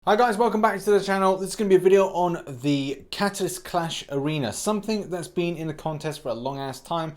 Hi guys, welcome back to the channel. This is going to be a video on the Catalyst Clash Arena, something that's been in the contest for a long ass time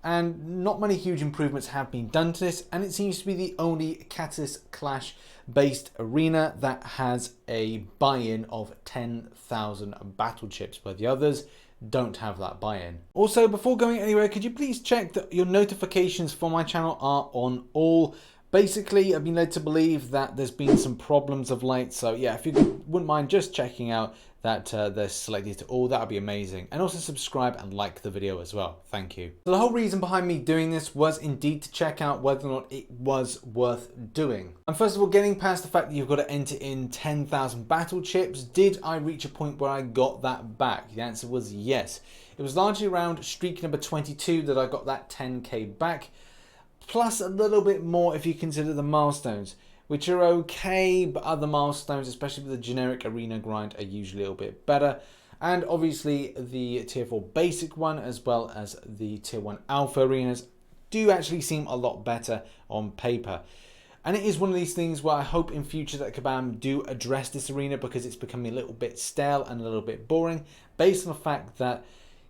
and not many huge improvements have been done to this, and it seems to be the only Catalyst Clash based arena that has a buy-in of 10,000 battle chips, where the others don't have that buy-in. Also, before going anywhere, could you please check that your notifications for my channel are on all? Basically, I've been led to believe that there's been some problems of late, so yeah, if you wouldn't mind just checking out that they're selected to all, that would be amazing. And also subscribe and like the video as well. Thank you. So the whole reason behind me doing this was indeed to check out whether or not it was worth doing. And first of all, getting past the fact that you've got to enter in 10,000 battle chips, did I reach a point where I got that back? The answer was yes. It was largely around streak number 22 that I got that 10k back. Plus a little bit more if you consider the milestones, which are okay, but other milestones, especially with the generic arena grind, are usually a little bit better. And obviously the tier 4 basic one, as well as the tier 1 alpha arenas, do actually seem a lot better on paper. And it is one of these things where I hope in future that Kabam do address this arena, because it's becoming a little bit stale and a little bit boring, based on the fact that,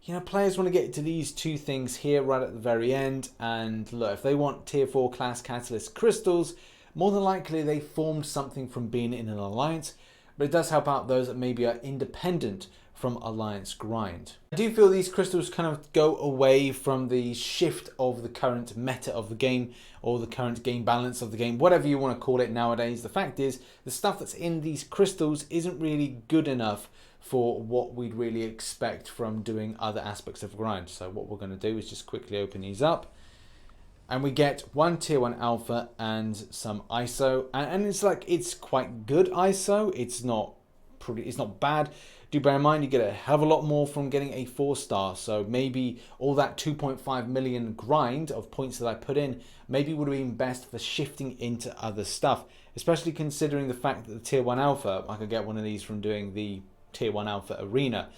you know, players want to get to these two things here right at the very end. And look, if they want tier 4 class catalyst crystals, more than likely they formed something from being in an alliance, but it does help out those that maybe are independent from alliance grind. I do feel these crystals kind of go away from the shift of the current meta of the game, or the current game balance of the game, whatever you want to call it nowadays. The fact is, the stuff that's in these crystals isn't really good enough for what we'd really expect from doing other aspects of grind. So what we're going to do is just quickly open these up, and we get one tier 1 alpha and some ISO, and it's like, it's quite good ISO. It's not bad. Do bear in mind, you get a hell of a lot more from getting a 4-star. So maybe all that 2.5 million grind of points that I put in maybe would have been best for shifting into other stuff, especially considering the fact that the tier 1 alpha, I could get one of these from doing the tier 1 alpha arena.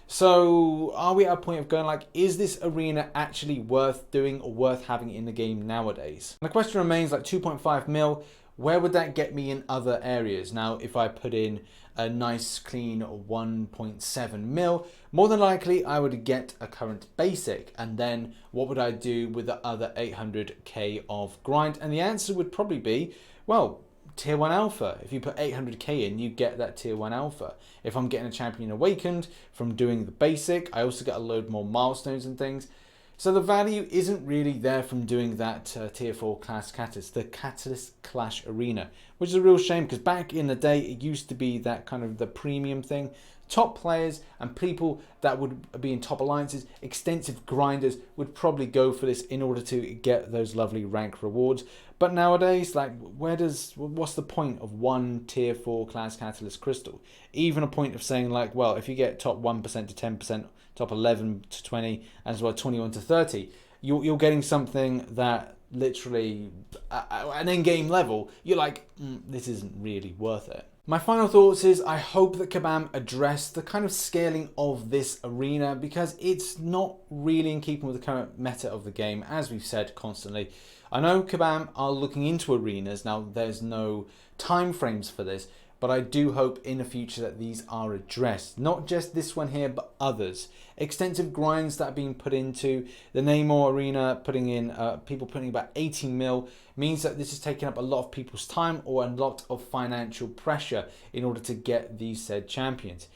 So are we at a point of going like, is this arena actually worth doing or worth having in the game nowadays? And the question remains, like 2.5 mil, where would that get me in other areas? Now, if I put in a nice clean 1.7 mil, more than likely I would get a current basic. And then what would I do with the other 800k of grind? And the answer would probably be, well, tier 1 alpha. If you put 800k in, you get that tier 1 alpha. If I'm getting a champion awakened from doing the basic, I also get a load more milestones and things. So the value isn't really there from doing that tier 4 class catalyst, the Catalyst Clash Arena, which is a real shame, because back in the day it used to be that kind of the premium thing. Top players and people that would be in top alliances, extensive grinders, would probably go for this in order to get those lovely rank rewards. But nowadays, like, what's the point of one tier 4 class catalyst crystal? Even a point of saying like, well, if you get top 1% to 10%, top 11 to 20, as well 21 to 30, you're getting something that literally at an in-game level, you're like, this isn't really worth it. My final thoughts is, I hope that Kabam address the kind of scaling of this arena, because it's not really in keeping with the current meta of the game, as we've said constantly. I know Kabam are looking into arenas. Now, there's no time frames for this, but I do hope in the future that these are addressed. Not just this one here, but others. Extensive grinds that are being put into the Namor arena, putting in people putting about 80 mil, means that this is taking up a lot of people's time or a lot of financial pressure in order to get these said champions.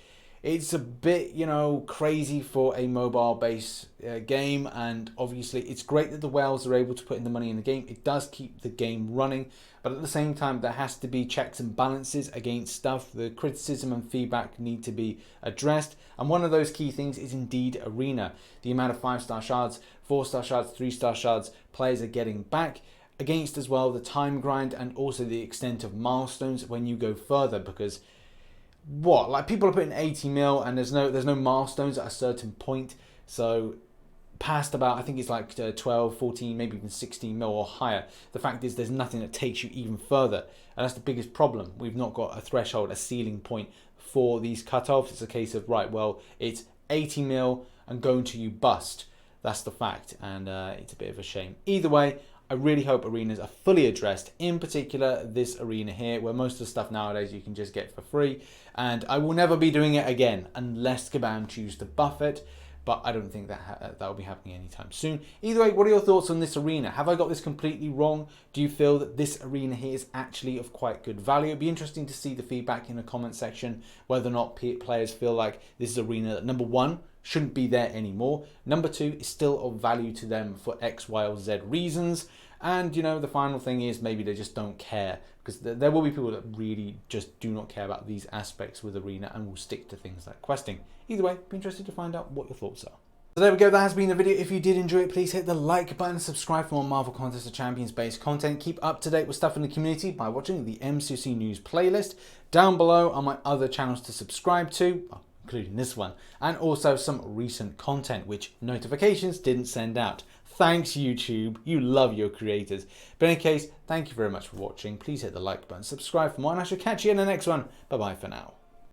It's a bit, you know, crazy for a mobile-based game, and obviously it's great that the whales are able to put in the money in the game. It does keep the game running, but at the same time there has to be checks and balances against stuff. The criticism and feedback need to be addressed, and one of those key things is indeed arena. The amount of 5-star shards, 4-star shards, 3-star shards players are getting back, against as well the time grind, and also the extent of milestones when you go further, because what, like, people are putting 80 mil and there's no milestones at a certain point. So past about, I think it's like 12, 14, maybe even 16 mil or higher, the fact is there's nothing that takes you even further, and that's the biggest problem. We've not got a threshold, a ceiling point for these cutoffs. It's a case of, right, well, it's 80 mil and going to you bust. That's the fact, and it's a bit of a shame. Either way, I really hope arenas are fully addressed, in particular this arena here, where most of the stuff nowadays you can just get for free. And I will never be doing it again unless Kabam choose to buff it. But I don't think that will be happening anytime soon. Either way, what are your thoughts on this arena? Have I got this completely wrong? Do you feel that this arena here is actually of quite good value? It'd be interesting to see the feedback in the comment section, whether or not players feel like this is an arena that, number one, shouldn't be there anymore. Number two, is still of value to them for X, Y, or Z reasons. And, you know, the final thing is maybe they just don't care, because there will be people that really just do not care about these aspects with Arena and will stick to things like questing. Either way, be interested to find out what your thoughts are. So there we go, that has been the video. If you did enjoy it, please hit the like button, subscribe for more Marvel Contest of Champions based content. Keep up to date with stuff in the community by watching the MCOC News playlist. Down below are my other channels to subscribe to, including this one, and also some recent content which notifications didn't send out. Thanks YouTube, you love your creators. But in any case, thank you very much for watching. Please hit the like button, subscribe for more, and I shall catch you in the next one. Bye bye for now.